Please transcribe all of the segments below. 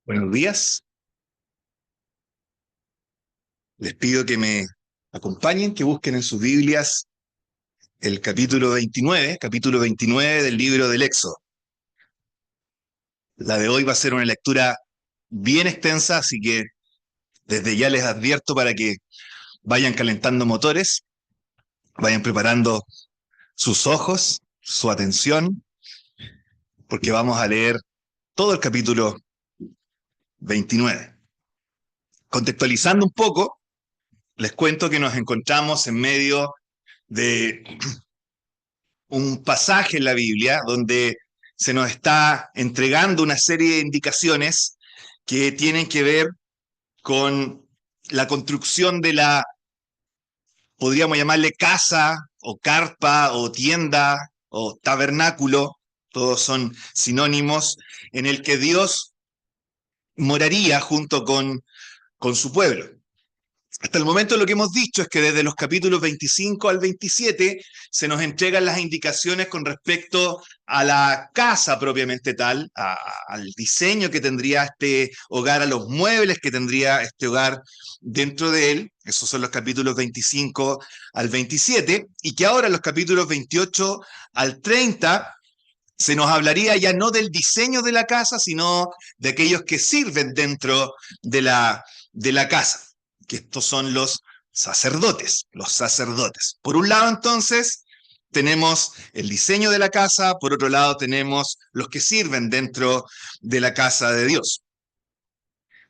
Buenos días. Les pido que me acompañen, que busquen en sus Biblias el capítulo 29 del libro del Éxodo. La de hoy va a ser una lectura bien extensa, así que desde ya les advierto para que vayan calentando motores, vayan preparando sus ojos, su atención, porque vamos a leer todo el capítulo 29. Contextualizando un poco, les cuento que nos encontramos en medio de un pasaje en la Biblia donde se nos está entregando una serie de indicaciones que tienen que ver con la construcción de la, podríamos llamarle casa o carpa o tienda o tabernáculo, todos son sinónimos, en el que Dios moraría junto con su pueblo. Hasta el momento lo que hemos dicho es que desde los capítulos 25 al 27 se nos entregan las indicaciones con respecto a la casa propiamente tal, al diseño que tendría este hogar, a los muebles que tendría este hogar dentro de él. Esos son los capítulos 25 al 27, y que ahora en los capítulos 28 al 30 se nos hablaría ya no del diseño de la casa, sino de aquellos que sirven dentro de la casa, que estos son los sacerdotes, los sacerdotes. Por un lado, entonces, tenemos el diseño de la casa, por otro lado, tenemos los que sirven dentro de la casa de Dios.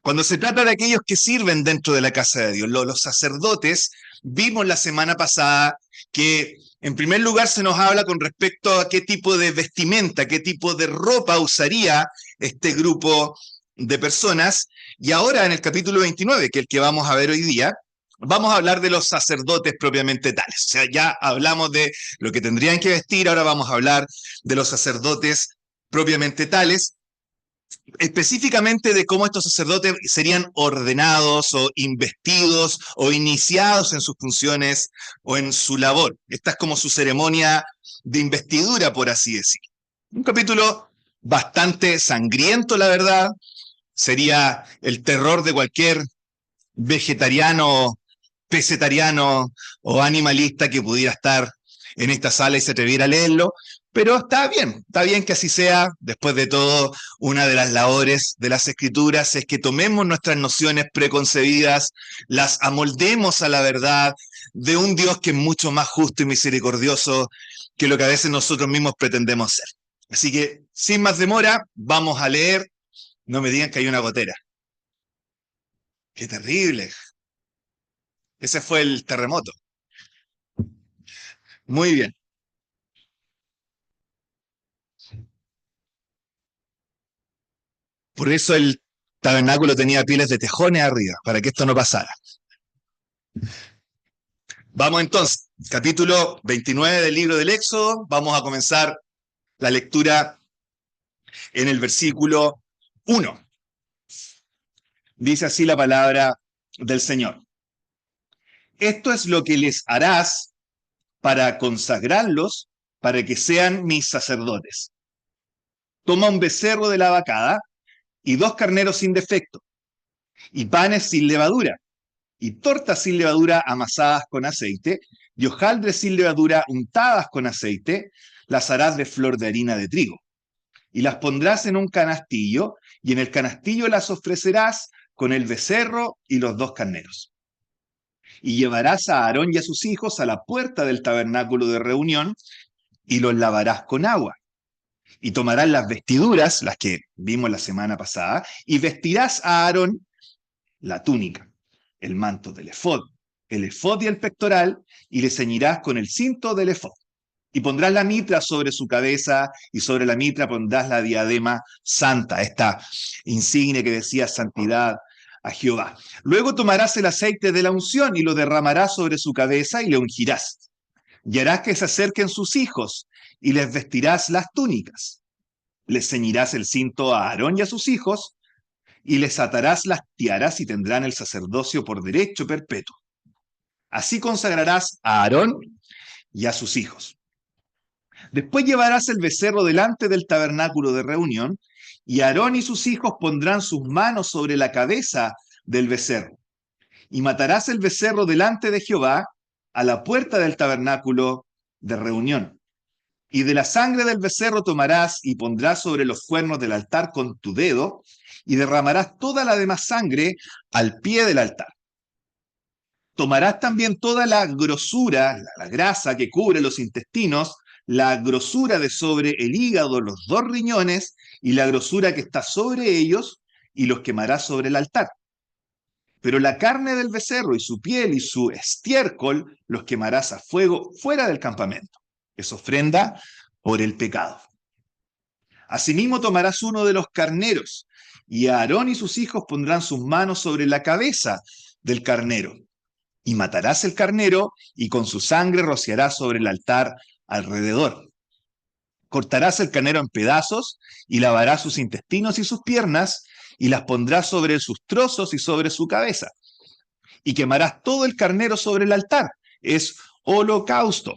Cuando se trata de aquellos que sirven dentro de la casa de Dios, los sacerdotes, vimos la semana pasada que en primer lugar se nos habla con respecto a qué tipo de vestimenta, qué tipo de ropa usaría este grupo de personas. Y ahora en el capítulo 29, que es el que vamos a ver hoy día, vamos a hablar de los sacerdotes propiamente tales. O sea, ya hablamos de lo que tendrían que vestir, ahora vamos a hablar de los sacerdotes propiamente tales, específicamente de cómo estos sacerdotes serían ordenados o investidos o iniciados en sus funciones o en su labor. Esta es como su ceremonia de investidura, por así decir. Un capítulo bastante sangriento, la verdad. Sería el terror de cualquier vegetariano, pesetariano o animalista que pudiera estar en esta sala y se atreviera a leerlo, pero está bien que así sea. Después de todo, una de las labores de las escrituras es que tomemos nuestras nociones preconcebidas, las amoldemos a la verdad de un Dios que es mucho más justo y misericordioso que lo que a veces nosotros mismos pretendemos ser. Así que, sin más demora, vamos a leer. No me digan que hay una gotera. ¡Qué terrible! Ese fue el terremoto. Muy bien. Por eso el tabernáculo tenía pieles de tejones arriba, para que esto no pasara. Vamos entonces, capítulo 29 del libro del Éxodo. Vamos a comenzar la lectura en el versículo 1. Dice así la palabra del Señor. Esto es lo que les harás para consagrarlos, para que sean mis sacerdotes. Toma un becerro de la vacada y 2 carneros sin defecto, y panes sin levadura, y tortas sin levadura amasadas con aceite, y hojaldres sin levadura untadas con aceite, las harás de flor de harina de trigo. Y las pondrás en un canastillo, y en el canastillo las ofrecerás con el becerro y los 2 carneros. Y llevarás a Aarón y a sus hijos a la puerta del tabernáculo de reunión, y los lavarás con agua. Y tomarás las vestiduras, las que vimos la semana pasada, y vestirás a Aarón la túnica, el manto del efod, el efod y el pectoral, y le ceñirás con el cinto del efod. Y pondrás la mitra sobre su cabeza, y sobre la mitra pondrás la diadema santa, esta insignia que decía santidad a Jehová. Luego tomarás el aceite de la unción y lo derramarás sobre su cabeza y le ungirás. Y harás que se acerquen sus hijos, y les vestirás las túnicas. Les ceñirás el cinto a Aarón y a sus hijos, y les atarás las tiaras y tendrán el sacerdocio por derecho perpetuo. Así consagrarás a Aarón y a sus hijos. Después llevarás el becerro delante del tabernáculo de reunión, y Aarón y sus hijos pondrán sus manos sobre la cabeza del becerro. Y matarás el becerro delante de Jehová a la puerta del tabernáculo de reunión. Y de la sangre del becerro tomarás y pondrás sobre los cuernos del altar con tu dedo, y derramarás toda la demás sangre al pie del altar. Tomarás también toda la grosura, la grasa que cubre los intestinos, la grosura de sobre el hígado, los dos riñones, y la grosura que está sobre ellos, y los quemarás sobre el altar. Pero la carne del becerro y su piel y su estiércol los quemarás a fuego fuera del campamento. Es ofrenda por el pecado. Asimismo tomarás uno de los carneros, y Aarón y sus hijos pondrán sus manos sobre la cabeza del carnero. Y matarás el carnero, y con su sangre rociarás sobre el altar alrededor. Cortarás el carnero en pedazos, y lavarás sus intestinos y sus piernas, y las pondrás sobre sus trozos y sobre su cabeza. Y quemarás todo el carnero sobre el altar. Es holocausto,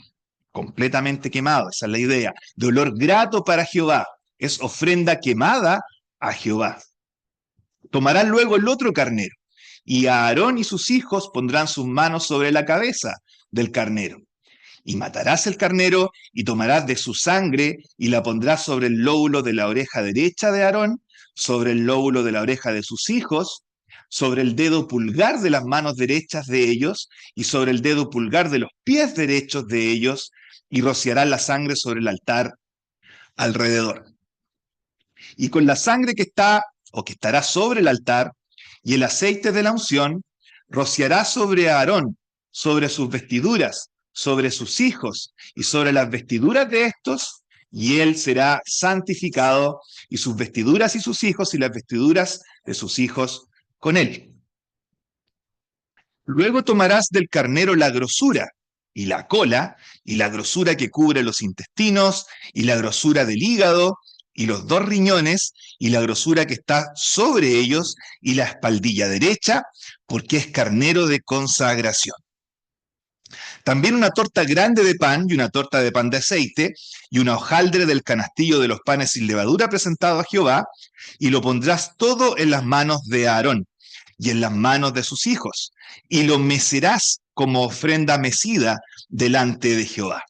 completamente quemado, esa es la idea. De olor grato para Jehová. Es ofrenda quemada a Jehová. Tomarán luego el otro carnero, y Aarón y sus hijos pondrán sus manos sobre la cabeza del carnero. Y matarás el carnero, y tomarás de su sangre, y la pondrás sobre el lóbulo de la oreja derecha de Aarón, sobre el lóbulo de la oreja de sus hijos, sobre el dedo pulgar de las manos derechas de ellos, y sobre el dedo pulgar de los pies derechos de ellos, y rociarás la sangre sobre el altar alrededor. Y con la sangre que está o que estará sobre el altar y el aceite de la unción, rociará sobre Aarón, sobre sus vestiduras, sobre sus hijos y sobre las vestiduras de estos, y él será santificado, y sus vestiduras y sus hijos y las vestiduras de sus hijos con él. Luego tomarás del carnero la grosura y la cola, y la grosura que cubre los intestinos, y la grosura del hígado, y los dos riñones, y la grosura que está sobre ellos, y la espaldilla derecha, porque es carnero de consagración. También una torta grande de pan, y una torta de pan de aceite, y una hojaldre del canastillo de los panes sin levadura presentado a Jehová, y lo pondrás todo en las manos de Aarón, y en las manos de sus hijos, y lo mecerás como ofrenda mecida delante de Jehová.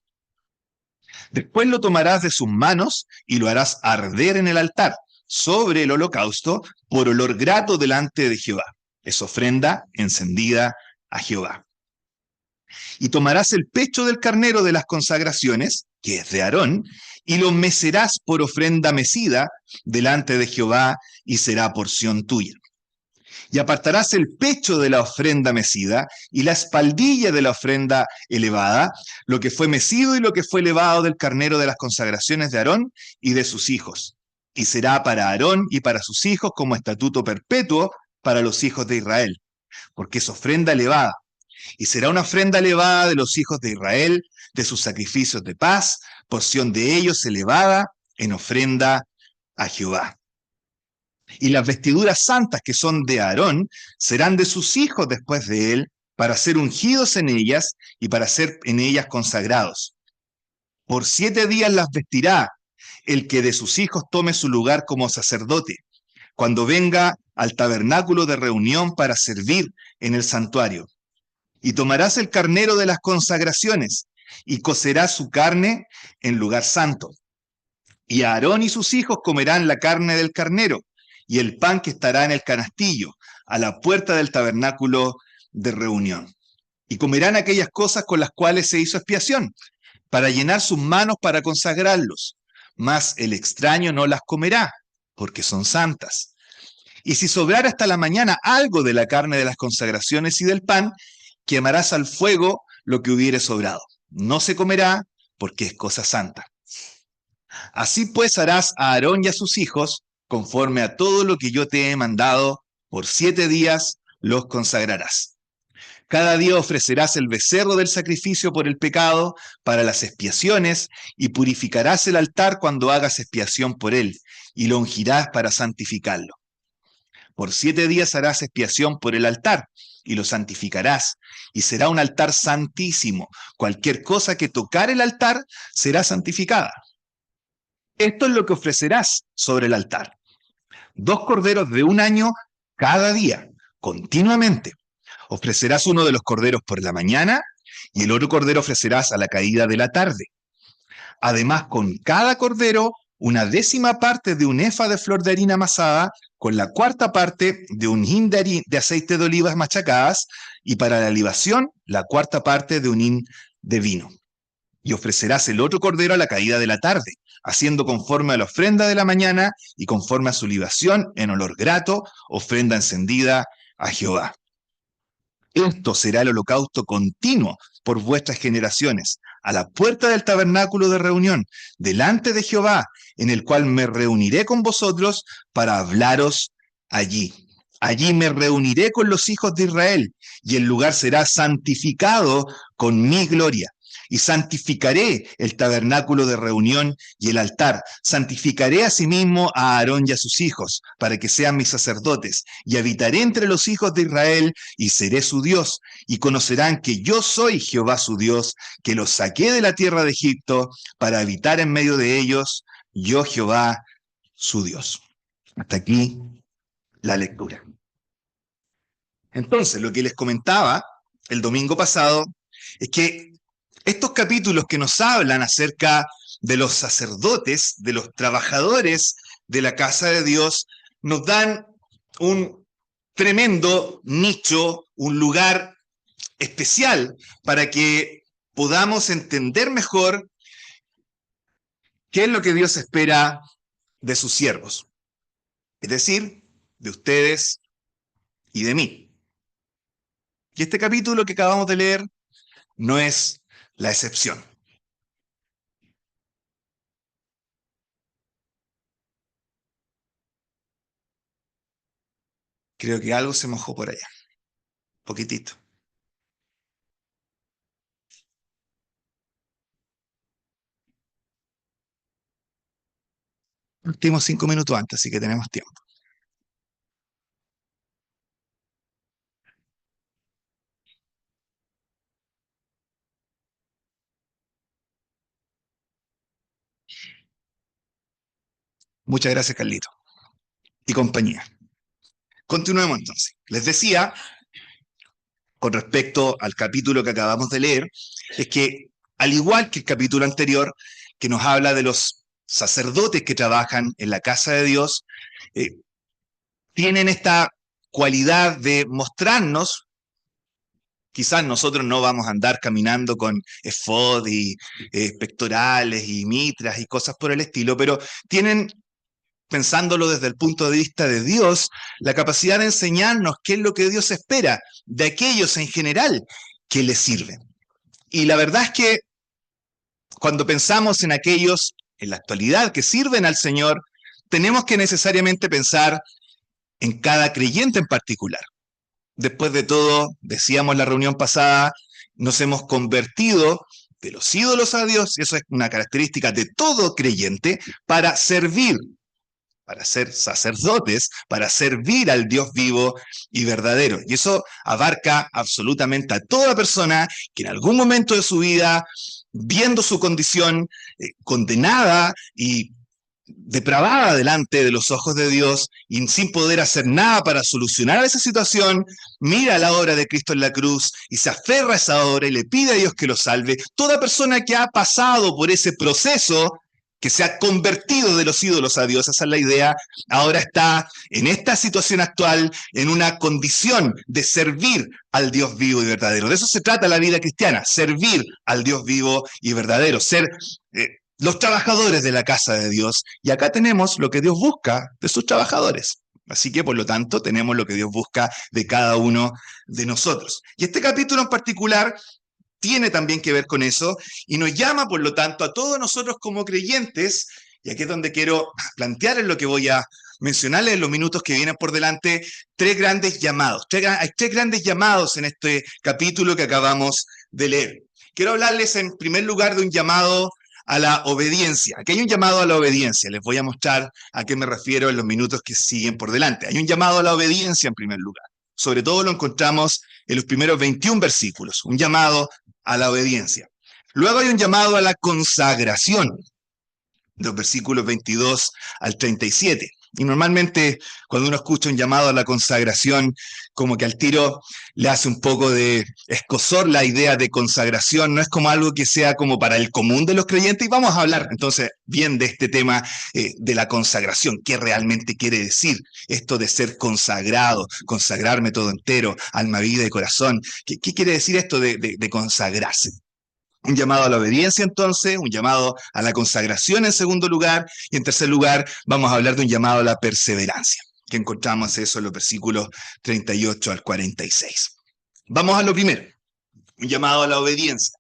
Después lo tomarás de sus manos y lo harás arder en el altar, sobre el holocausto, por olor grato delante de Jehová. Es ofrenda encendida a Jehová. Y tomarás el pecho del carnero de las consagraciones, que es de Aarón, y lo mecerás por ofrenda mecida delante de Jehová, y será porción tuya. Y apartarás el pecho de la ofrenda mecida y la espaldilla de la ofrenda elevada, lo que fue mecido y lo que fue elevado del carnero de las consagraciones de Aarón y de sus hijos. Y será para Aarón y para sus hijos como estatuto perpetuo para los hijos de Israel, porque es ofrenda elevada. Y será una ofrenda elevada de los hijos de Israel, de sus sacrificios de paz, porción de ellos elevada en ofrenda a Jehová. Y las vestiduras santas que son de Aarón serán de sus hijos después de él, para ser ungidos en ellas y para ser en ellas consagrados. Por 7 días las vestirá el que de sus hijos tome su lugar como sacerdote, cuando venga al tabernáculo de reunión para servir en el santuario. Y tomarás el carnero de las consagraciones y cocerás su carne en lugar santo. Y Aarón y sus hijos comerán la carne del carnero y el pan que estará en el canastillo, a la puerta del tabernáculo de reunión. Y comerán aquellas cosas con las cuales se hizo expiación, para llenar sus manos para consagrarlos. Mas el extraño no las comerá, porque son santas. Y si sobrara hasta la mañana algo de la carne de las consagraciones y del pan, quemarás al fuego lo que hubiere sobrado. No se comerá, porque es cosa santa. Así pues harás a Aarón y a sus hijos, conforme a todo lo que yo te he mandado, por 7 días los consagrarás. Cada día ofrecerás el becerro del sacrificio por el pecado para las expiaciones, y purificarás el altar cuando hagas expiación por él, y lo ungirás para santificarlo. Por 7 días harás expiación por el altar, y lo santificarás, y será un altar santísimo. Cualquier cosa que tocar el altar será santificada. Esto es lo que ofrecerás sobre el altar: 2 corderos de un año cada día, continuamente. Ofrecerás uno de los corderos por la mañana y el otro cordero ofrecerás a la caída de la tarde. Además, con cada cordero, una décima parte de un efa de flor de harina amasada, con la cuarta parte de un hin de aceite de olivas machacadas, y para la libación, la cuarta parte de un hin de vino. Y ofrecerás el otro cordero a la caída de la tarde, haciendo conforme a la ofrenda de la mañana y conforme a su libación en olor grato, ofrenda encendida a Jehová. Esto será el holocausto continuo por vuestras generaciones, a la puerta del tabernáculo de reunión, delante de Jehová, en el cual me reuniré con vosotros para hablaros allí. Allí me reuniré con los hijos de Israel, y el lugar será santificado con mi gloria. Y santificaré el tabernáculo de reunión y el altar. Santificaré asimismo a Aarón y a sus hijos, para que sean mis sacerdotes. Y habitaré entre los hijos de Israel, y seré su Dios. Y conocerán que yo soy Jehová su Dios, que los saqué de la tierra de Egipto, para habitar en medio de ellos, yo Jehová su Dios. Hasta aquí la lectura. Entonces, lo que les comentaba el domingo pasado es que estos capítulos que nos hablan acerca de los sacerdotes, de los trabajadores de la casa de Dios, nos dan un tremendo nicho, un lugar especial para que podamos entender mejor qué es lo que Dios espera de sus siervos, es decir, de ustedes y de mí. Y este capítulo que acabamos de leer no es la excepción. Creo que algo se mojó por allá, poquitito. Últimos 5 minutos antes, así que tenemos tiempo. Muchas gracias, Carlito, y compañía. Continuemos entonces. Les decía, con respecto al capítulo que acabamos de leer, es que, al igual que el capítulo anterior, que nos habla de los sacerdotes que trabajan en la casa de Dios, tienen esta cualidad de mostrarnos. Quizás nosotros no vamos a andar caminando con efod y pectorales y mitras y cosas por el estilo, pero tienen, pensándolo desde el punto de vista de Dios, la capacidad de enseñarnos qué es lo que Dios espera de aquellos en general que le sirven. Y la verdad es que cuando pensamos en aquellos en la actualidad que sirven al Señor, tenemos que necesariamente pensar en cada creyente en particular. Después de todo, decíamos en la reunión pasada, nos hemos convertido de los ídolos a Dios, y eso es una característica de todo creyente, para servir, para ser sacerdotes, para servir al Dios vivo y verdadero. Y eso abarca absolutamente a toda persona que en algún momento de su vida, viendo su condición condenada y depravada delante de los ojos de Dios y sin poder hacer nada para solucionar esa situación, mira la obra de Cristo en la cruz y se aferra a esa obra y le pide a Dios que lo salve. Toda persona que ha pasado por ese proceso, que se ha convertido de los ídolos a Dios, esa es la idea, ahora está en esta situación actual, en una condición de servir al Dios vivo y verdadero. De eso se trata la vida cristiana, servir al Dios vivo y verdadero, ser los trabajadores de la casa de Dios. Y acá tenemos lo que Dios busca de sus trabajadores. Así que, por lo tanto, tenemos lo que Dios busca de cada uno de nosotros. Y este capítulo en particular tiene también que ver con eso y nos llama, por lo tanto, a todos nosotros como creyentes, y aquí es donde quiero plantear en lo que voy a mencionarles en los minutos que vienen por delante, tres grandes llamados. Hay tres grandes llamados en este capítulo que acabamos de leer. Quiero hablarles en primer lugar de un llamado a la obediencia. Aquí hay un llamado a la obediencia. Les voy a mostrar a qué me refiero en los minutos que siguen por delante. Hay un llamado a la obediencia en primer lugar. sobre todo lo encontramos en los primeros 21 versículos, un llamado a la obediencia. Luego hay un llamado a la consagración, de los versículos 22 al 37. Y normalmente cuando uno escucha un llamado a la consagración, como que al tiro le hace un poco de escozor la idea de consagración, no es como algo que sea como para el común de los creyentes, y vamos a hablar entonces bien de este tema de la consagración, qué realmente quiere decir esto de ser consagrado, consagrarme todo entero, alma, vida y corazón, qué quiere decir esto de consagrarse. Un llamado a la obediencia, entonces, un llamado a la consagración en segundo lugar, y en tercer lugar vamos a hablar de un llamado a la perseverancia, que encontramos eso en los versículos 38 al 46. Vamos a lo primero, un llamado a la obediencia.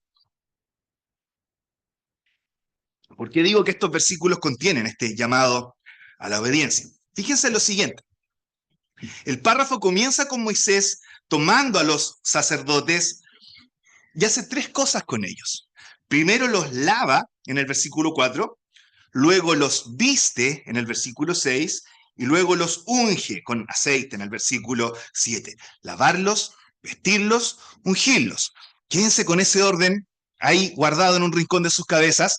¿Por qué digo que estos versículos contienen este llamado a la obediencia? Fíjense en lo siguiente. El párrafo comienza con Moisés tomando a los sacerdotes y hace tres cosas con ellos. Primero los lava en el versículo 4, luego los viste en el versículo 6 y luego los unge con aceite en el versículo 7. Lavarlos, vestirlos, ungirlos. Quédense con ese orden ahí guardado en un rincón de sus cabezas.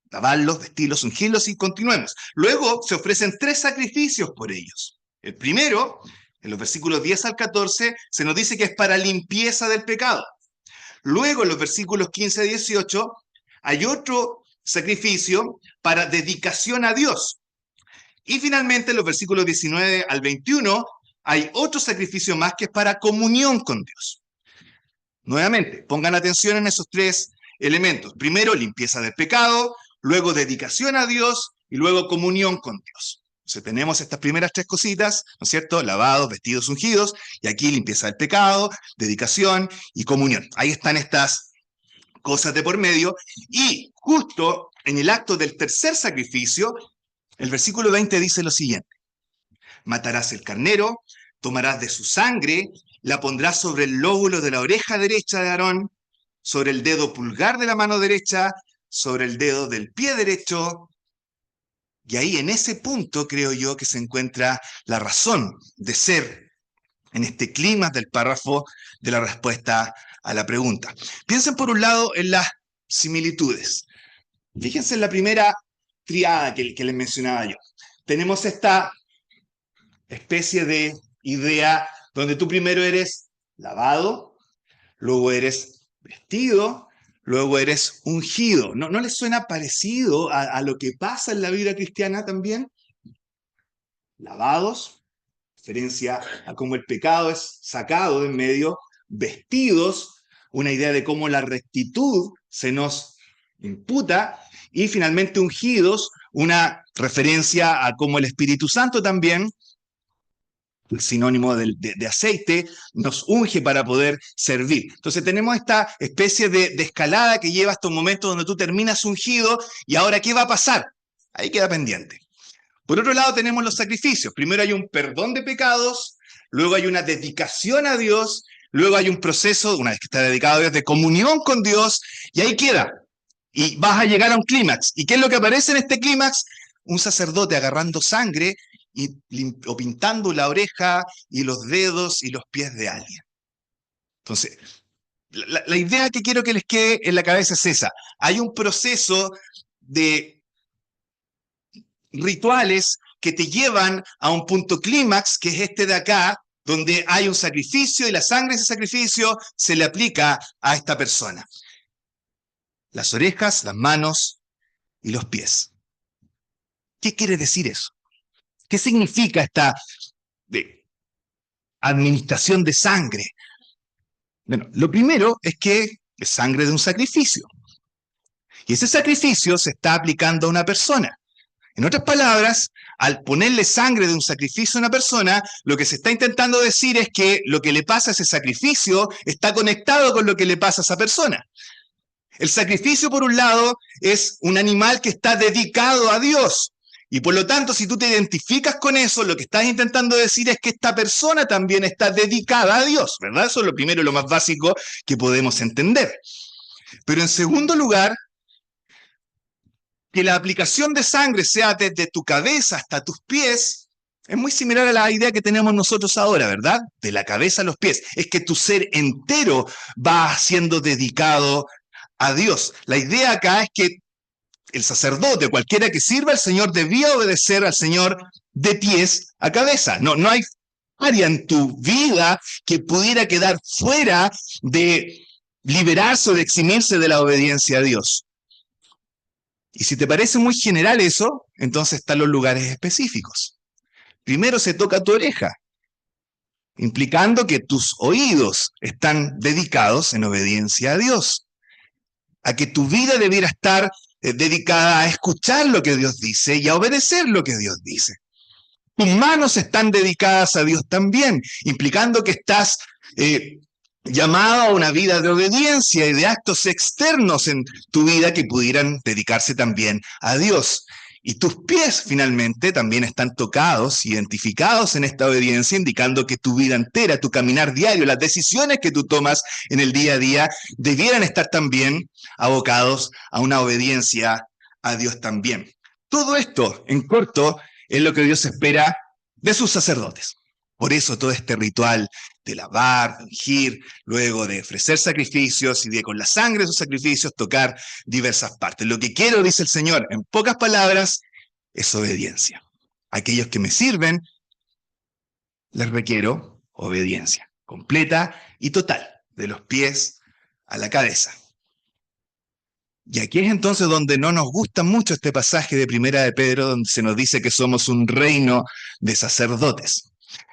Lavarlos, vestirlos, ungirlos y continuemos. Luego se ofrecen tres sacrificios por ellos. El primero, en los versículos 10 al 14, se nos dice que es para limpieza del pecado. Luego, en los versículos 15 a 18, hay otro sacrificio para dedicación a Dios. Y finalmente, en los versículos 19 al 21, hay otro sacrificio más que es para comunión con Dios. Nuevamente, pongan atención en esos tres elementos. Primero, limpieza del pecado, luego dedicación a Dios y luego comunión con Dios. Entonces tenemos estas primeras tres cositas, ¿no es cierto? Lavados, vestidos, ungidos, y aquí limpieza del pecado, dedicación y comunión. Ahí están estas cosas de por medio, y justo en el acto del tercer sacrificio, el versículo 20 dice lo siguiente: matarás el carnero, tomarás de su sangre, la pondrás sobre el lóbulo de la oreja derecha de Aarón, sobre el dedo pulgar de la mano derecha, sobre el dedo del pie derecho. Y ahí en ese punto creo yo que se encuentra la razón de ser en este clima del párrafo de la respuesta a la pregunta. Piensen por un lado en las similitudes. Fíjense en la primera triada que les mencionaba yo. Tenemos esta especie de idea donde tú primero eres lavado, luego eres vestido, luego eres ungido. ¿No les suena parecido a lo que pasa en la vida cristiana también? Lavados, referencia a cómo el pecado es sacado de en medio, vestidos, una idea de cómo la rectitud se nos imputa, y finalmente ungidos, una referencia a cómo el Espíritu Santo también, el sinónimo de aceite, nos unge para poder servir. Entonces tenemos esta especie de escalada que lleva a estos momentos donde tú terminas ungido, y ahora ¿qué va a pasar? Ahí queda pendiente. Por otro lado tenemos los sacrificios. Primero hay un perdón de pecados, luego hay una dedicación a Dios, luego hay un proceso, una vez que está dedicado a Dios, de comunión con Dios, y ahí queda. Y vas a llegar a un clímax. ¿Y qué es lo que aparece en este clímax? Un sacerdote agarrando sangre o pintando la oreja y los dedos y los pies de alguien. Entonces, la idea que quiero que les quede en la cabeza es esa. Hay un proceso de rituales que te llevan a un punto clímax, que es este de acá, donde hay un sacrificio y la sangre de ese sacrificio se le aplica a esta persona. Las orejas, las manos y los pies. ¿Qué quiere decir eso? ¿Qué significa esta administración de sangre? Bueno, lo primero es que es sangre de un sacrificio. Y ese sacrificio se está aplicando a una persona. En otras palabras, al ponerle sangre de un sacrificio a una persona, lo que se está intentando decir es que lo que le pasa a ese sacrificio está conectado con lo que le pasa a esa persona. El sacrificio, por un lado, es un animal que está dedicado a Dios. Y por lo tanto, si tú te identificas con eso, lo que estás intentando decir es que esta persona también está dedicada a Dios, ¿verdad? Eso es lo primero y lo más básico que podemos entender. Pero en segundo lugar, que la aplicación de sangre sea desde tu cabeza hasta tus pies, Es muy similar a la idea que tenemos nosotros ahora, ¿verdad? De la cabeza a los pies. Es que tu ser entero va siendo dedicado a Dios. La idea acá es que el sacerdote, cualquiera que sirva al Señor, debía obedecer al Señor de pies a cabeza. No hay área en tu vida que pudiera quedar fuera de liberarse o de eximirse de la obediencia a Dios. Y si te parece muy general eso, entonces están los lugares específicos. Primero se toca tu oreja, implicando que tus oídos están dedicados en obediencia a Dios, a que tu vida debiera estar dedicada a escuchar lo que Dios dice y a obedecer lo que Dios dice. Tus manos están dedicadas a Dios también, implicando que estás llamado a una vida de obediencia y de actos externos en tu vida que pudieran dedicarse también a Dios. Y tus pies finalmente también están tocados, identificados en esta obediencia, indicando que tu vida entera, tu caminar diario, las decisiones que tú tomas en el día a día, debieran estar también abocados a una obediencia a Dios también. Todo esto, en corto, es lo que Dios espera de sus sacerdotes. Por eso todo este ritual de lavar, de ungir, luego de ofrecer sacrificios y de con la sangre de sus sacrificios tocar diversas partes. Lo que quiero, dice el Señor, en pocas palabras, es obediencia. Aquellos que me sirven, les requiero obediencia completa y total, de los pies a la cabeza. Y aquí es entonces donde no nos gusta mucho este pasaje de Primera de Pedro, donde se nos dice que somos un reino de sacerdotes.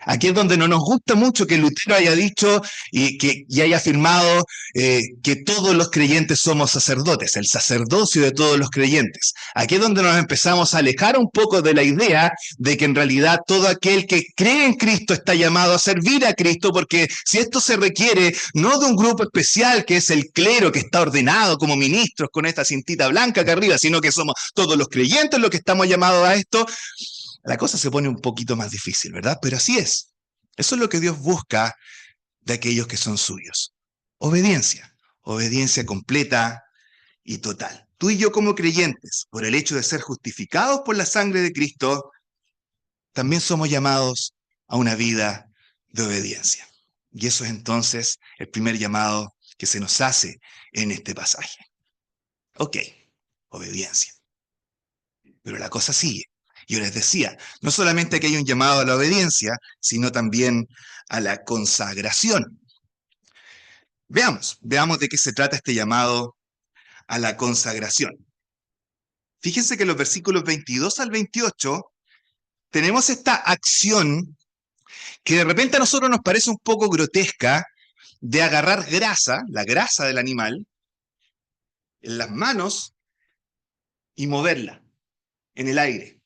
Aquí es donde no nos gusta mucho que Lutero haya dicho y haya afirmado que todos los creyentes somos sacerdotes, el sacerdocio de todos los creyentes. Aquí es donde nos empezamos a alejar un poco de la idea de que en realidad todo aquel que cree en Cristo está llamado a servir a Cristo, porque si esto se requiere no de un grupo especial que es el clero que está ordenado como ministros con esta cintita blanca acá arriba, sino que somos todos los creyentes los que estamos llamados a esto, la cosa se pone un poquito más difícil, ¿verdad? Pero así es. Eso es lo que Dios busca de aquellos que son suyos. Obediencia. Obediencia completa y total. Tú y yo como creyentes, por el hecho de ser justificados por la sangre de Cristo, también somos llamados a una vida de obediencia. Y eso es entonces el primer llamado que se nos hace en este pasaje. Ok, obediencia. Pero la cosa sigue. Yo les decía, no solamente que hay un llamado a la obediencia, sino también a la consagración. Veamos de qué se trata este llamado a la consagración. Fíjense que en los versículos 22 al 28 tenemos esta acción que de repente a nosotros nos parece un poco grotesca de agarrar grasa, la grasa del animal, en las manos y moverla en el aire.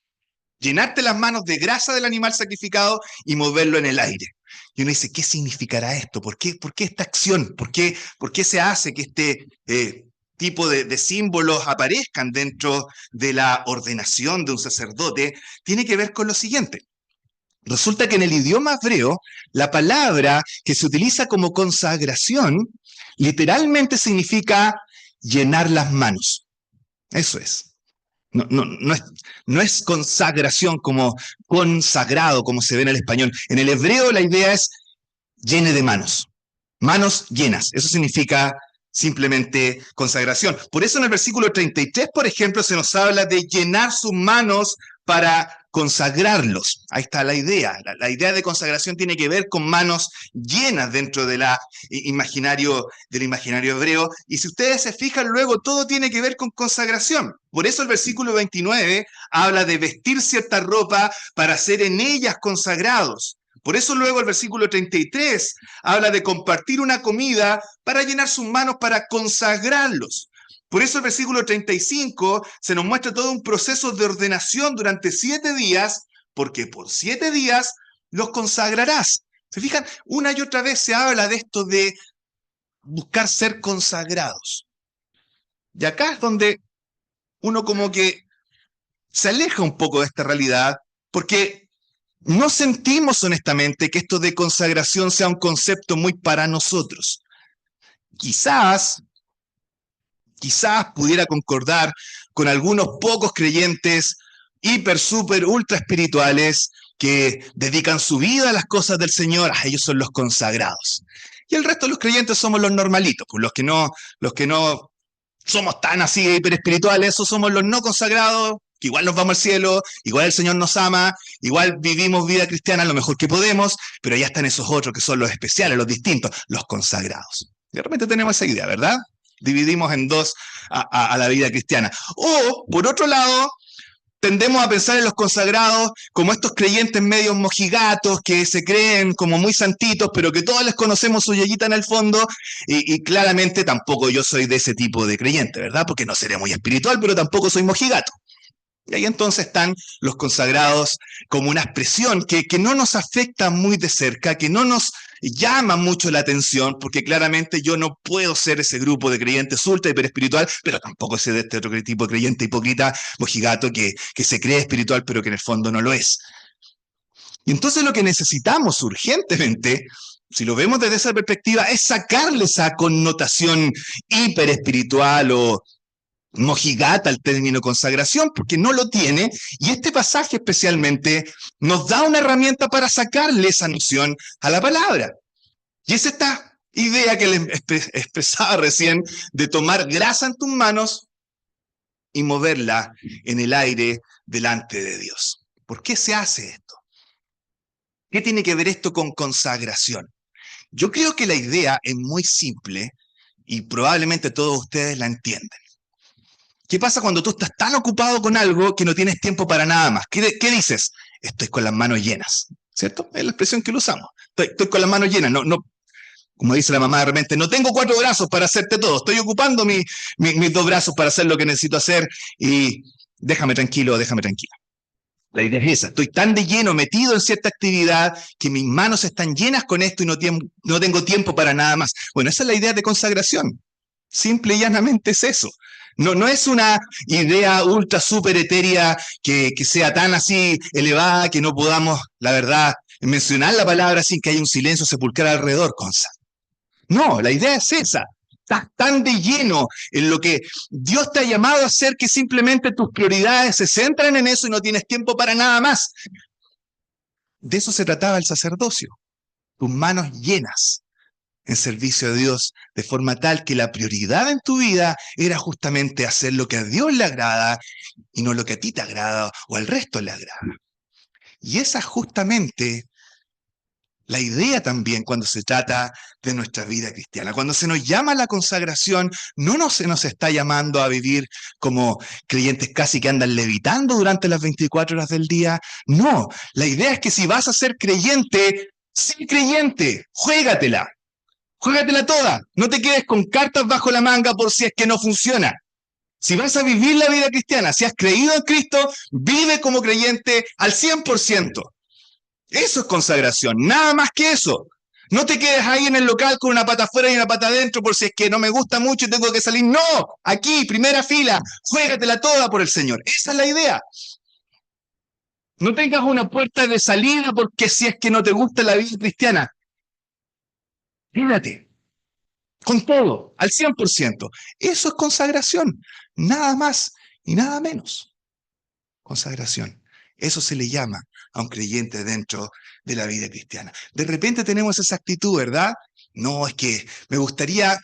Llenarte las manos de grasa del animal sacrificado y moverlo en el aire. Y uno dice, ¿qué significará esto? ¿Por qué esta acción? ¿Por qué se hace que este tipo de símbolos aparezcan dentro de la ordenación de un sacerdote? Tiene que ver con lo siguiente. Resulta que en el idioma hebreo, la palabra que se utiliza como consagración literalmente significa llenar las manos. Eso es. No es consagración como consagrado, como se ve en el español. En el hebreo la idea es llene de manos. Manos llenas. Eso significa simplemente consagración. Por eso en el versículo 33, por ejemplo, se nos habla de llenar sus manos para consagrarlos. Ahí está la idea. La idea de consagración tiene que ver con manos llenas dentro del imaginario hebreo. Y si ustedes se fijan, luego todo tiene que ver con consagración. Por eso el versículo 29 habla de vestir cierta ropa para ser en ellas consagrados. Por eso luego el versículo 33 habla de compartir una comida para llenar sus manos para consagrarlos. Por eso el versículo 35 se nos muestra todo un proceso de ordenación durante 7 días, porque por 7 días los consagrarás. ¿Se fijan? Una y otra vez se habla de esto de buscar ser consagrados. Y acá es donde uno como que se aleja un poco de esta realidad, porque no sentimos honestamente que esto de consagración sea un concepto muy para nosotros. Quizás pudiera concordar con algunos pocos creyentes hiper, super, ultra espirituales que dedican su vida a las cosas del Señor, ellos son los consagrados. Y el resto de los creyentes somos los normalitos, pues los que no somos tan así hiperespirituales, esos somos los no consagrados, que igual nos vamos al cielo, igual el Señor nos ama, igual vivimos vida cristiana lo mejor que podemos, pero ya están esos otros que son los especiales, los distintos, los consagrados. De repente tenemos esa idea, ¿verdad? Dividimos en dos a la vida cristiana. O, por otro lado, tendemos a pensar en los consagrados como estos creyentes medios mojigatos que se creen como muy santitos, pero que todos les conocemos su yeyita en el fondo, y claramente tampoco yo soy de ese tipo de creyente, ¿verdad? Porque no seré muy espiritual, pero tampoco soy mojigato. Y ahí entonces están los consagrados como una expresión que no nos afecta muy de cerca, que no nos llama mucho la atención, porque claramente yo no puedo ser ese grupo de creyentes ultra hiperespiritual, pero tampoco ser de este otro tipo de creyente hipócrita, mojigato, que se cree espiritual, pero que en el fondo no lo es. Y entonces lo que necesitamos urgentemente, si lo vemos desde esa perspectiva, es sacarle esa connotación hiperespiritual o mojigata al término consagración, porque no lo tiene, y este pasaje especialmente nos da una herramienta para sacarle esa noción a la palabra. Y es esta idea que les expresaba recién, de tomar grasa en tus manos y moverla en el aire delante de Dios. ¿Por qué se hace esto? ¿Qué tiene que ver esto con consagración? Yo creo que la idea es muy simple y probablemente todos ustedes la entienden. ¿Qué pasa cuando tú estás tan ocupado con algo que no tienes tiempo para nada más? ¿Qué dices? Estoy con las manos llenas, ¿cierto? Es la expresión que lo usamos. Estoy con las manos llenas, no, como dice la mamá de repente, no tengo 4 brazos para hacerte todo, estoy ocupando mis 2 brazos para hacer lo que necesito hacer y déjame tranquilo, déjame tranquila. La idea es esa, estoy tan de lleno, metido en cierta actividad, que mis manos están llenas con esto y no tengo tiempo para nada más. Bueno, esa es la idea de consagración. Simple y llanamente es eso. No es una idea ultra súper etérea que sea tan así elevada que no podamos, la verdad, mencionar la palabra sin que haya un silencio sepulcral alrededor, consa. No, la idea es esa. Estás tan de lleno en lo que Dios te ha llamado a hacer que simplemente tus prioridades se centran en eso y no tienes tiempo para nada más. De eso se trataba el sacerdocio. Tus manos llenas en servicio a Dios, de forma tal que la prioridad en tu vida era justamente hacer lo que a Dios le agrada y no lo que a ti te agrada o al resto le agrada. Y esa es justamente la idea también cuando se trata de nuestra vida cristiana. Cuando se nos llama a la consagración, no se nos está llamando a vivir como creyentes casi que andan levitando durante las 24 horas del día. No, la idea es que si vas a ser creyente, sé creyente, juégatela. Juégatela toda, no te quedes con cartas bajo la manga por si es que no funciona. Si vas a vivir la vida cristiana, si has creído en Cristo, vive como creyente al 100%. Eso es consagración, nada más que eso. No te quedes ahí en el local con una pata afuera y una pata adentro por si es que no me gusta mucho y tengo que salir. No, aquí, primera fila, juégatela toda por el Señor. Esa es la idea. No tengas una puerta de salida porque si es que no te gusta la vida cristiana. Quédate. Con todo, al 100%. Eso es consagración. Nada más y nada menos. Consagración. Eso se le llama a un creyente dentro de la vida cristiana. De repente tenemos esa actitud, ¿verdad? No, es que me gustaría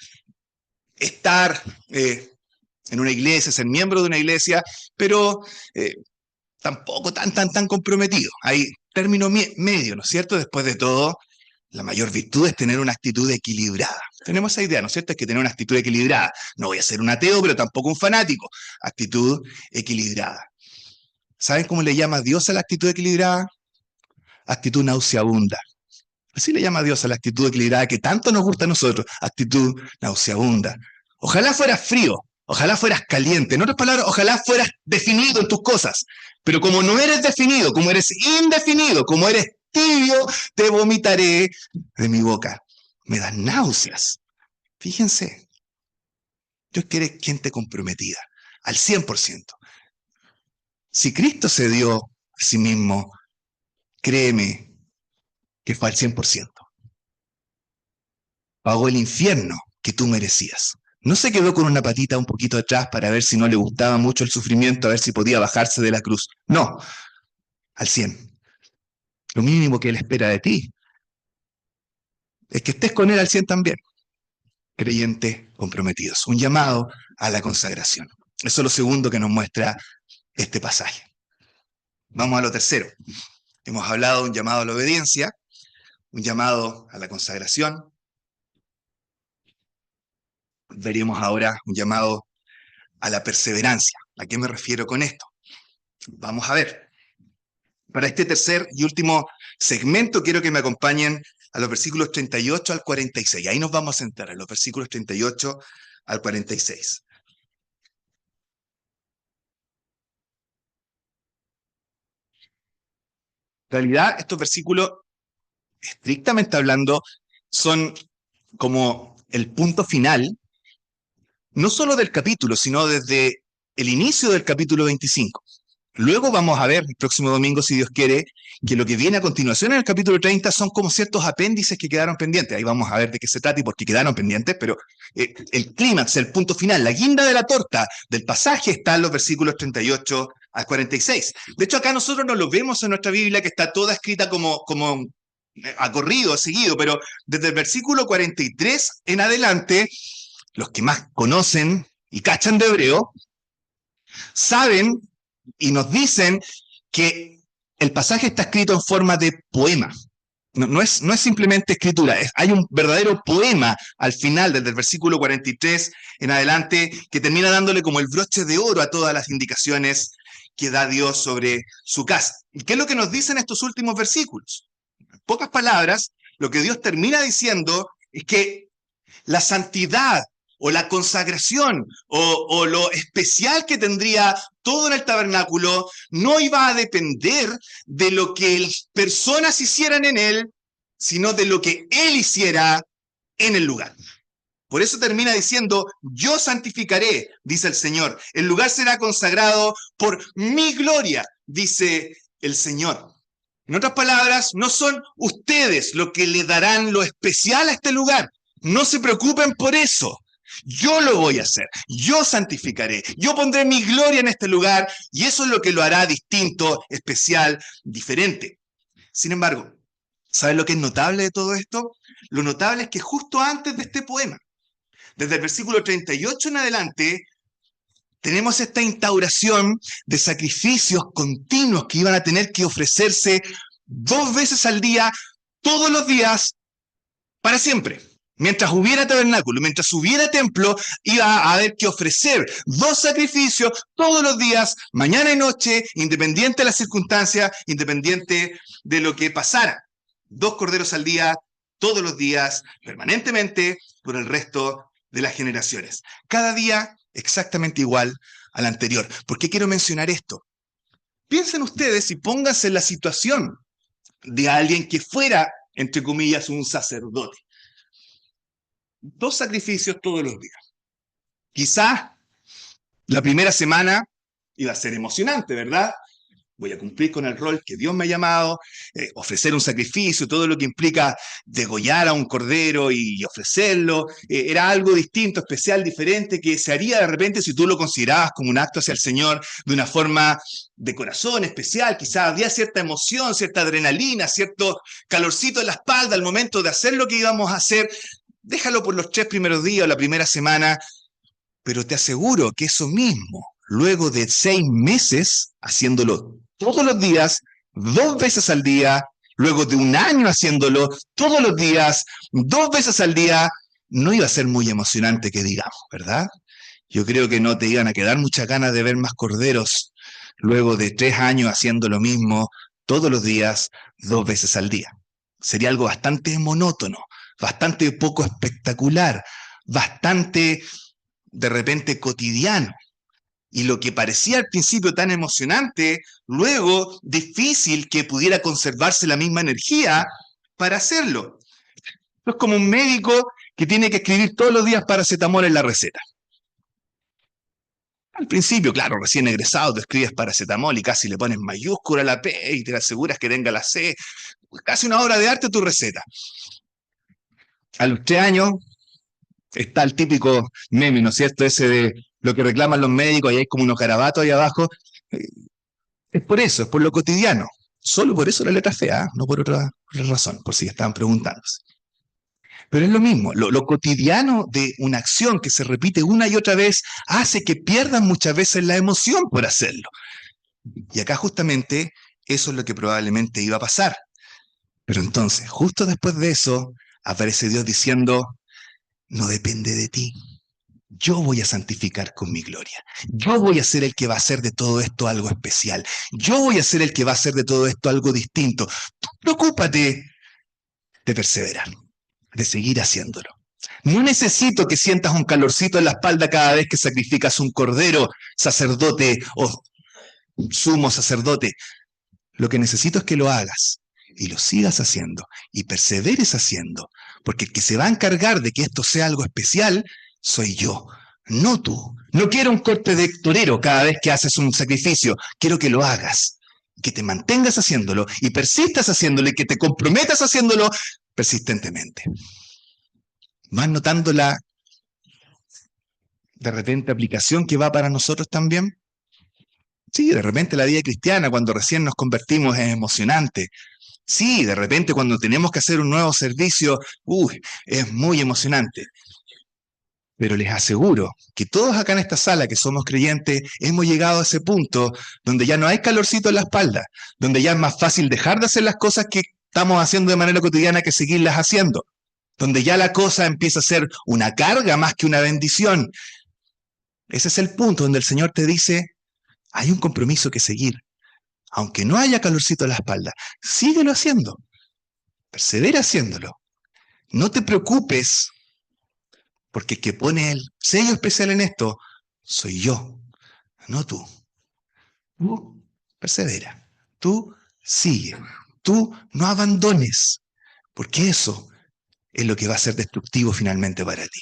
estar en una iglesia, ser miembro de una iglesia, pero tampoco tan comprometido. Hay término medio, ¿no es cierto? Después de todo, la mayor virtud es tener una actitud equilibrada. Tenemos esa idea, ¿no es cierto? Es que tener una actitud equilibrada. No voy a ser un ateo, pero tampoco un fanático. Actitud equilibrada. ¿Saben cómo le llama Dios a la actitud equilibrada? Actitud nauseabunda. Así le llama Dios a la actitud equilibrada que tanto nos gusta a nosotros. Actitud nauseabunda. Ojalá fueras frío, ojalá fueras caliente. En otras palabras, ojalá fueras definido en tus cosas. Pero como no eres definido, como eres indefinido, como eres tibio, te vomitaré de mi boca. Me dan náuseas. Fíjense, Dios quiere gente comprometida, al 100%. Si Cristo se dio a sí mismo, créeme que fue al 100%. Pagó el infierno que tú merecías. No se quedó con una patita un poquito atrás para ver si no le gustaba mucho el sufrimiento, a ver si podía bajarse de la cruz. No, al 100%. Lo mínimo que Él espera de ti es que estés con Él al 100 también. Creyentes comprometidos. Un llamado a la consagración. Eso es lo segundo que nos muestra este pasaje. Vamos a lo tercero. Hemos hablado de un llamado a la obediencia, un llamado a la consagración. Veremos ahora un llamado a la perseverancia. ¿A qué me refiero con esto? Vamos a ver. Para este tercer y último segmento quiero que me acompañen a los versículos 38 al 46. Ahí nos vamos a sentar, a los versículos 38 al 46. En realidad, estos versículos, estrictamente hablando, son como el punto final, no solo del capítulo, sino desde el inicio del capítulo 25. Luego vamos a ver el próximo domingo, si Dios quiere, que lo que viene a continuación en el capítulo 30 son como ciertos apéndices que quedaron pendientes. Ahí vamos a ver de qué se trata y por qué quedaron pendientes, pero el clímax, el punto final, la guinda de la torta del pasaje está en los versículos 38 al 46. De hecho, acá nosotros no lo vemos en nuestra Biblia, que está toda escrita como a corrido, seguido, pero desde el versículo 43 en adelante, los que más conocen y cachan de hebreo, saben y nos dicen que el pasaje está escrito en forma de poema. No es simplemente escritura, hay un verdadero poema al final, desde el versículo 43 en adelante, que termina dándole como el broche de oro a todas las indicaciones que da Dios sobre su casa. ¿Y qué es lo que nos dicen estos últimos versículos? En pocas palabras, lo que Dios termina diciendo es que la santidad o la consagración o lo especial que tendría todo en el tabernáculo no iba a depender de lo que las personas hicieran en él, sino de lo que él hiciera en el lugar. Por eso termina diciendo, yo santificaré, dice el Señor. El lugar será consagrado por mi gloria, dice el Señor. En otras palabras, no son ustedes los que le darán lo especial a este lugar. No se preocupen por eso. Yo lo voy a hacer, yo santificaré, yo pondré mi gloria en este lugar y eso es lo que lo hará distinto, especial, diferente. Sin embargo, ¿sabes lo que es notable de todo esto? Lo notable es que justo antes de este poema, desde el versículo 38 en adelante, tenemos esta instauración de sacrificios continuos que iban a tener que ofrecerse 2 veces al día, todos los días, para siempre. Mientras hubiera tabernáculo, mientras hubiera templo, iba a haber que ofrecer 2 sacrificios todos los días, mañana y noche, independiente de las circunstancias, independiente de lo que pasara. 2 corderos al día, todos los días, permanentemente, por el resto de las generaciones. Cada día exactamente igual al anterior. ¿Por qué quiero mencionar esto? Piensen ustedes y pónganse en la situación de alguien que fuera, entre comillas, un sacerdote. 2 sacrificios todos los días. Quizás la primera semana iba a ser emocionante, ¿verdad? Voy a cumplir con el rol que Dios me ha llamado, ofrecer un sacrificio, todo lo que implica degollar a un cordero y ofrecerlo. Era algo distinto, especial, diferente, que se haría de repente si tú lo considerabas como un acto hacia el Señor de una forma de corazón especial. Quizás había cierta emoción, cierta adrenalina, cierto calorcito en la espalda al momento de hacer lo que íbamos a hacer. Déjalo por los 3 primeros días o la primera semana, pero te aseguro que eso mismo, luego de 6 meses haciéndolo todos los días, 2 veces al día, luego de 1 año haciéndolo todos los días, 2 veces al día, no iba a ser muy emocionante que digamos, ¿verdad? Yo creo que no te iban a quedar muchas ganas de ver más corderos luego de 3 años haciendo lo mismo todos los días, 2 veces al día. Sería algo bastante monótono, bastante poco espectacular, bastante de repente cotidiano. Y lo que parecía al principio tan emocionante, luego difícil que pudiera conservarse la misma energía para hacerlo. Es como un médico que tiene que escribir todos los días paracetamol en la receta. Al principio, claro, recién egresado, tú escribes paracetamol y casi le pones mayúscula a la P y te aseguras que tenga la C. Casi una obra de arte tu receta. A los 3 años está el típico meme, ¿no es cierto? Ese de lo que reclaman los médicos y hay como unos garabatos ahí abajo. Es por eso, es por lo cotidiano. Solo por eso la letra fea, no por otra razón, por si estaban preguntándose. Pero es lo mismo, lo cotidiano de una acción que se repite una y otra vez hace que pierdan muchas veces la emoción por hacerlo. Y acá justamente eso es lo que probablemente iba a pasar. Pero entonces, justo después de eso, aparece Dios diciendo, no depende de ti. Yo voy a santificar con mi gloria. Yo voy a ser el que va a hacer de todo esto algo especial. Yo voy a ser el que va a hacer de todo esto algo distinto. Tú preocúpate de perseverar, de seguir haciéndolo. No necesito que sientas un calorcito en la espalda cada vez que sacrificas un cordero, sacerdote o sumo sacerdote. Lo que necesito es que lo hagas y lo sigas haciendo y perseveres haciendo, porque el que se va a encargar de que esto sea algo especial soy yo, no tú. No quiero un corte de torero cada vez que haces un sacrificio, quiero que lo hagas, que te mantengas haciéndolo y persistas haciéndolo y que te comprometas haciéndolo persistentemente. ¿Vas notando la de repente aplicación que va para nosotros también? Sí, de repente la vida cristiana cuando recién nos convertimos es emocionante. Sí, de repente cuando tenemos que hacer un nuevo servicio, es muy emocionante. Pero les aseguro que todos acá en esta sala que somos creyentes hemos llegado a ese punto donde ya no hay calorcito en la espalda, donde ya es más fácil dejar de hacer las cosas que estamos haciendo de manera cotidiana que seguirlas haciendo, donde ya la cosa empieza a ser una carga más que una bendición. Ese es el punto donde el Señor te dice, hay un compromiso que seguir. Aunque no haya calorcito en la espalda, síguelo haciendo, persevera haciéndolo. No te preocupes, porque el que pone el sello especial en esto soy yo, no tú. Tú persevera, tú sigue, tú no abandones, porque eso es lo que va a ser destructivo finalmente para ti.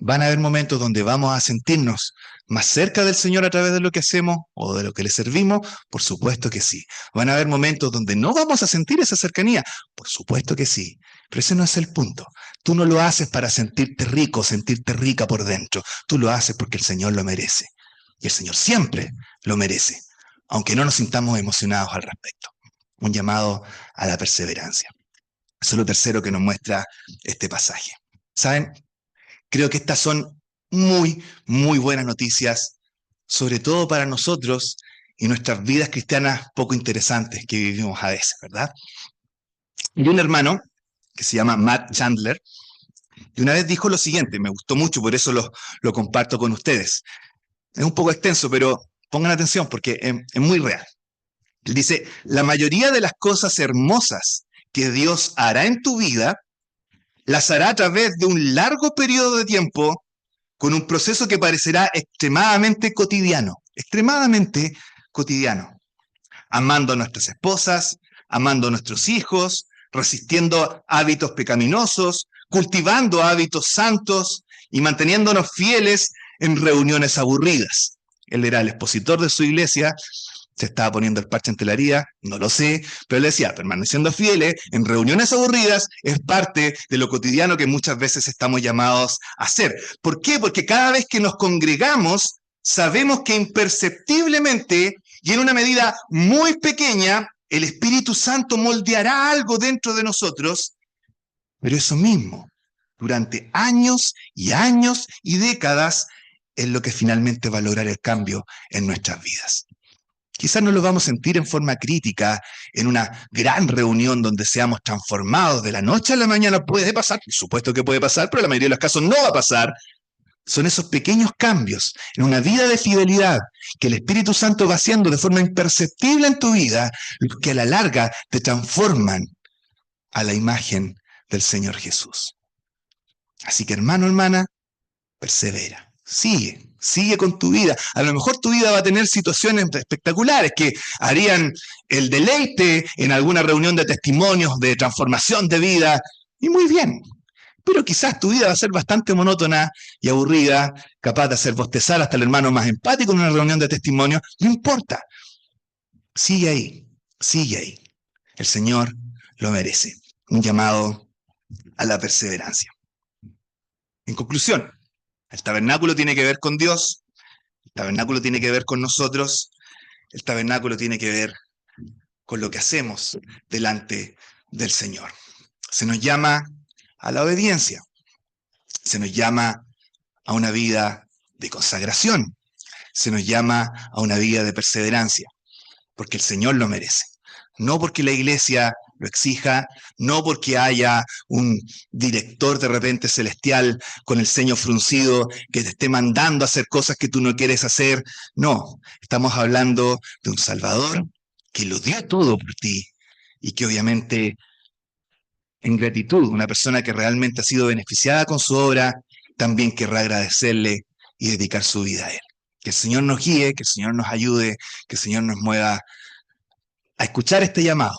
Van a haber momentos donde vamos a sentirnos más cerca del Señor a través de lo que hacemos o de lo que le servimos, por supuesto que sí. Van a haber momentos donde no vamos a sentir esa cercanía, por supuesto que sí. Pero ese no es el punto. Tú no lo haces para sentirte rico, sentirte rica por dentro. Tú lo haces porque el Señor lo merece. Y el Señor siempre lo merece, aunque no nos sintamos emocionados al respecto. Un llamado a la perseverancia. Eso es lo tercero que nos muestra este pasaje. ¿Saben? Creo que estas son muy, muy buenas noticias, sobre todo para nosotros y nuestras vidas cristianas poco interesantes que vivimos a veces, ¿verdad? Y un hermano que se llama Matt Chandler, y una vez dijo lo siguiente, me gustó mucho, por eso lo comparto con ustedes. Es un poco extenso, pero pongan atención porque es muy real. Él dice, la mayoría de las cosas hermosas que Dios hará en tu vida, las hará a través de un largo periodo de tiempo con un proceso que parecerá extremadamente cotidiano, amando a nuestras esposas, amando a nuestros hijos, resistiendo hábitos pecaminosos, cultivando hábitos santos y manteniéndonos fieles en reuniones aburridas. Él era el expositor de su iglesia, se estaba poniendo el parche en telaría, no lo sé, pero él decía, permaneciendo fieles en reuniones aburridas es parte de lo cotidiano que muchas veces estamos llamados a hacer. ¿Por qué? Porque cada vez que nos congregamos, sabemos que imperceptiblemente y en una medida muy pequeña, el Espíritu Santo moldeará algo dentro de nosotros, pero eso mismo, durante años y años y décadas, es lo que finalmente va a lograr el cambio en nuestras vidas. Quizás no lo vamos a sentir en forma crítica en una gran reunión donde seamos transformados de la noche a la mañana. Puede pasar, por supuesto que puede pasar, pero en la mayoría de los casos no va a pasar. Son esos pequeños cambios en una vida de fidelidad que el Espíritu Santo va haciendo de forma imperceptible en tu vida, que a la larga te transforman a la imagen del Señor Jesús. Así que hermano, hermana, persevera. Sigue con tu vida. A lo mejor tu vida va a tener situaciones espectaculares que harían el deleite en alguna reunión de testimonios, de transformación de vida, y muy bien. Pero quizás tu vida va a ser bastante monótona y aburrida, capaz de hacer bostezar hasta el hermano más empático en una reunión de testimonios. No importa. Sigue ahí. El Señor lo merece. Un llamado a la perseverancia. En conclusión, el tabernáculo tiene que ver con Dios, el tabernáculo tiene que ver con nosotros, el tabernáculo tiene que ver con lo que hacemos delante del Señor. Se nos llama a la obediencia, se nos llama a una vida de consagración, se nos llama a una vida de perseverancia, porque el Señor lo merece. No porque la iglesia lo exija, no porque haya un director de repente celestial con el ceño fruncido que te esté mandando a hacer cosas que tú no quieres hacer. No, estamos hablando de un Salvador que lo dio todo por ti y que obviamente en gratitud, una persona que realmente ha sido beneficiada con su obra, también querrá agradecerle y dedicar su vida a Él. Que el Señor nos guíe, que el Señor nos ayude, que el Señor nos mueva a escuchar este llamado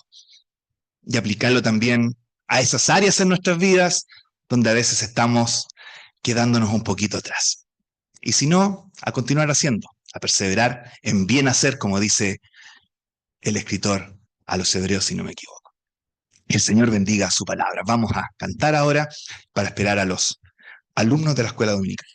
y aplicarlo también a esas áreas en nuestras vidas donde a veces estamos quedándonos un poquito atrás. Y si no, a continuar haciendo, a perseverar en bien hacer, como dice el escritor a los hebreos, si no me equivoco. Que el Señor bendiga su palabra. Vamos a cantar ahora para esperar a los alumnos de la escuela dominical.